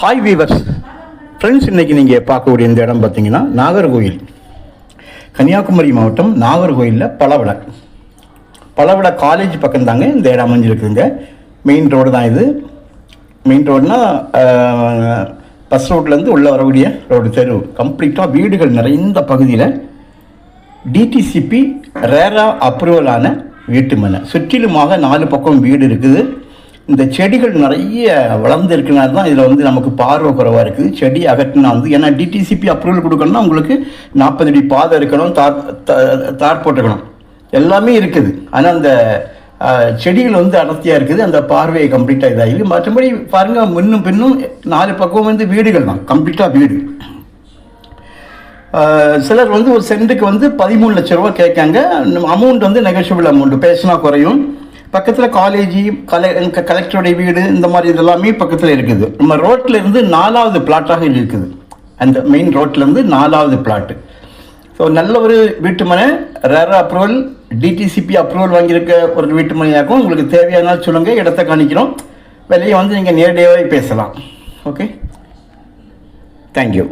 Hi viewers friends, இன்றைக்கி நீங்கள் பார்க்கக்கூடிய இந்த இடம் பார்த்தீங்கன்னா நாகர்கோவில், கன்னியாகுமரி மாவட்டம் நாகர்கோவிலில் பலவள காலேஜ் பக்கம் தாங்க இந்த இடம் அமைஞ்சிருக்குதுங்க. மெயின் ரோடு தான் இது. மெயின் ரோடுனா பஸ் ரோட்லேருந்து உள்ளே வரக்கூடிய ரோடு, தெரு கம்ப்ளீட்டாக வீடுகள் நிறைந்த பகுதியில் டிடிசிபி ரேரா அப்ரூவலான வீட்டு மனை. சுற்றிலுமாக 4 பக்கம் வீடு இருக்குது. இந்த செடிகள் நிறைய வளர்ந்து இருக்கிறனால தான் இதில் நமக்கு பார்வை குறைவாக இருக்குது. செடி அகற்றினா ஏன்னா டிடிசிபி அப்ரூவல் கொடுக்கணும்னா உங்களுக்கு 40 அடி பாதை இருக்கணும், தார் போட்டுக்கணும், எல்லாமே இருக்குது. ஆனால் அந்த செடிகள் அடர்த்தியாக இருக்குது. அந்த பார்வையை கம்ப்ளீட்டாக இதாகிருக்கு. மற்றபடி பாருங்கள், முன்னும் பின்னும் 4 பக்கம் வீடுகள் தான், கம்ப்ளீட்டாக வீடு. சிலர் ஒரு சென்ட்டுக்கு 13 லட்ச ரூபா கேட்காங்க. அமௌண்ட் நெகோஷியபிள் அமௌண்ட், பேசினா குறையும். பக்கத்தில் காலேஜி, கலெக்டருடைய வீடு, இந்த மாதிரி இதெல்லாமே பக்கத்தில் இருக்குது. நம்ம ரோட்டில் இருந்து 4வது பிளாட்டாக இருக்குது. அந்த மெயின் ரோட்லேருந்து 4வது பிளாட்டு. ஸோ நல்ல ஒரு வீட்டு மனை, ரேரா அப்ரூவல், டிடிசிபி அப்ரூவல் வாங்கியிருக்க ஒரு வீட்டு மனையாகும். உங்களுக்கு தேவையான சொல்லுங்கள், இடத்த காணிக்கிறோம். விலையை நீங்கள் நேரடியாகவே பேசலாம். Okay, thank you.